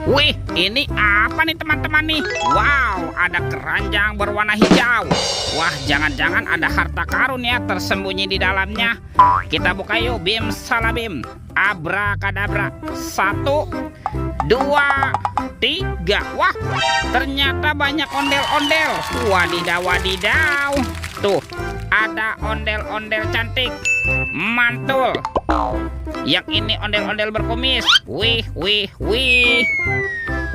Wih, ini apa nih teman-teman nih? Wow, ada keranjang berwarna hijau. Wah, jangan-jangan ada harta karun ya tersembunyi di dalamnya. Kita buka yuk, bim salabim. Abrakadabra. 1, 2, 3. Wah, ternyata banyak ondel-ondel. Wadidaw, wadidaw. Tuh, ada ondel-ondel cantik. Mantul. Yang ini ondel-ondel berkumis. Wih, wih, wih.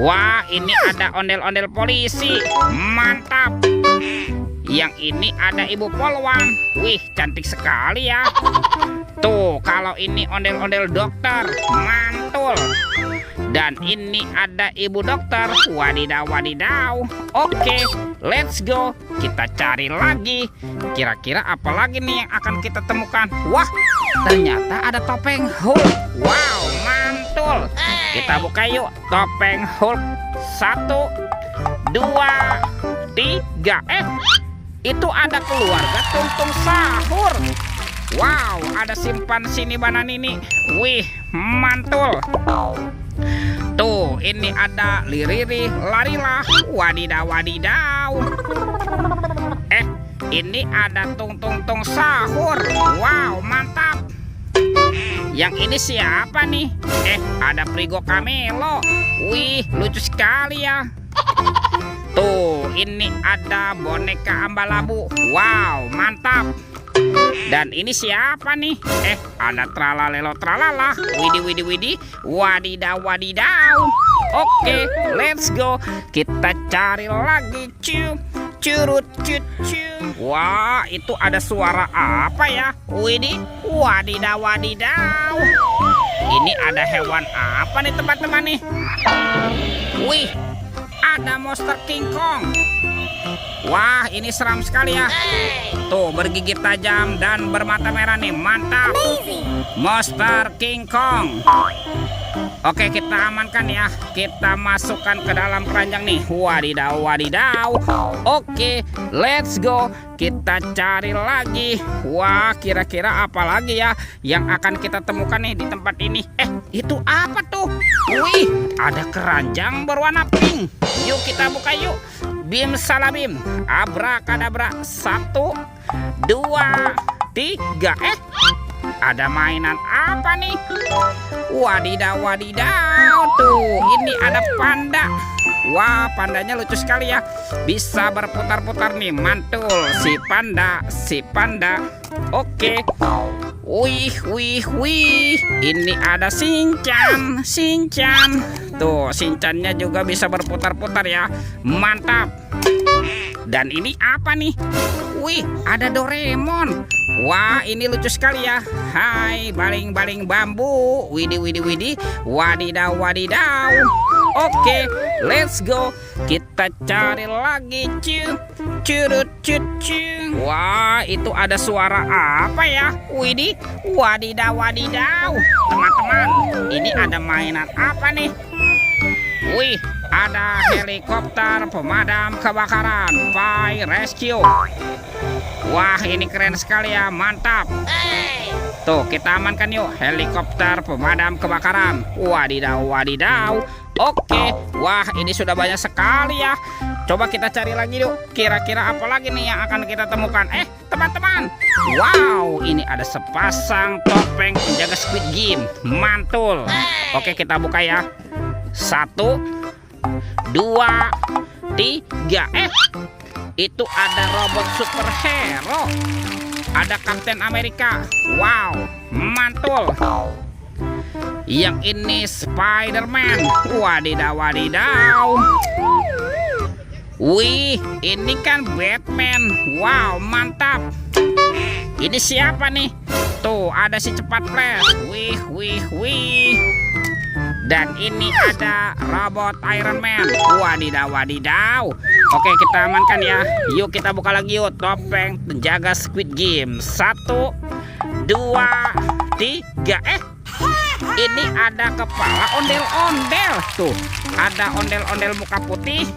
Wah, ini ada ondel-ondel polisi. Mantap. Yang ini ada ibu polwan. Wih, cantik sekali ya. Tuh, kalau ini ondel-ondel dokter. Mantul. Dan ini ada ibu dokter. Wadidaw, wadidaw. Oke, let's go. Kita cari lagi. Kira-kira apa lagi nih yang akan kita temukan? Wah, ternyata ada topeng Hulk. Wow, mantul. Kita buka yuk. Topeng Hulk. 1, 2, 3. Itu ada keluarga Tung-Tung Sahur. Wow, ada simpan sini banan ini. Wih, mantul. Tuh, ini ada Liriri, Larilah. Wadidaw, wadidaw. Ini ada Tung-Tung Sahur. Wow, mantap. Yang ini siapa nih? Ada Prigo Camelo. Wih, lucu sekali ya. Tuh, ini ada boneka Ambalabu. Wow, mantap. Dan ini siapa nih? Ada Tralalelo Tralala. Widih, widih, widih. Wadidaw, wadidaw. Oke, let's go. Kita cari lagi. Curut, cut. Wah, itu ada suara apa ya? Widih, wadidaw, wadidaw. Ini ada hewan apa nih teman-teman nih? Wih, ada monster King Kong. Wah, ini seram sekali ya. Tuh, bergigit tajam dan bermata merah nih. Mantap. Monster King Kong. Oke, kita amankan ya. Kita masukkan ke dalam keranjang nih. Wadidaw, wadidaw. Oke, let's go. Kita cari lagi. Wah, kira-kira apa lagi ya yang akan kita temukan nih di tempat ini? Itu apa tuh? Wih, ada keranjang berwarna pink. Yuk kita buka yuk. Bim salabim. Abrakadabra. 1, 2, 3. Ada mainan apa nih? Wadidaw, wadidaw. Tuh, ini ada panda. Wah, pandanya lucu sekali ya. Bisa berputar-putar nih. Mantul. Si panda. Oke. Wih, wih, wih. Ini ada Shinchan. Tuh, Shinchannya juga bisa berputar-putar ya. Mantap. Dan ini apa nih? Wih, ada Doraemon. Wah, ini lucu sekali ya. Hai, baling-baling bambu. Widih, widih, widih. Wadidaw, wadidaw. Oke, let's go. Kita cari lagi. Curut. Wah, itu ada suara apa ya? Widih, wadidaw, wadidaw. Teman-teman, ini ada mainan apa nih? Wih, ada helikopter pemadam kebakaran. Fire Rescue. Wah, ini keren sekali ya. Mantap. Tuh, kita amankan yuk. Helikopter pemadam kebakaran. Wadidaw, wadidaw. Oke. Wah, ini sudah banyak sekali ya. Coba kita cari lagi yuk. Kira-kira apa lagi nih yang akan kita temukan? Teman-teman. Wow, ini ada sepasang topeng penjaga Squid Game. Mantul. Oke, kita buka ya. 1, 2, 3. Itu ada robot superhero. Ada Kapten Amerika. Wow, mantul. Yang ini Spider-Man. Wadidaw, wadidaw. Wih, ini kan Batman. Wow, mantap. Ini siapa nih? Tuh, ada si cepat flash. Wih, wih, wih. Dan ini ada robot Iron Man. Wadidaw, wadidaw. Oke, kita amankan ya. Yuk kita buka lagi yuk. Topeng penjaga Squid Game. 1, 2, 3. Ini ada kepala ondel-ondel. Tuh, ada ondel-ondel muka putih.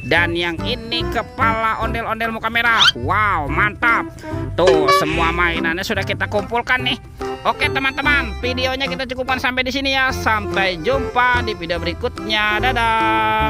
Dan yang ini kepala ondel-ondel muka merah. Wow, mantap. Tuh, semua mainannya sudah kita kumpulkan nih. Oke teman-teman, videonya kita cukupkan sampai di sini ya. Sampai jumpa di video berikutnya. Dadah.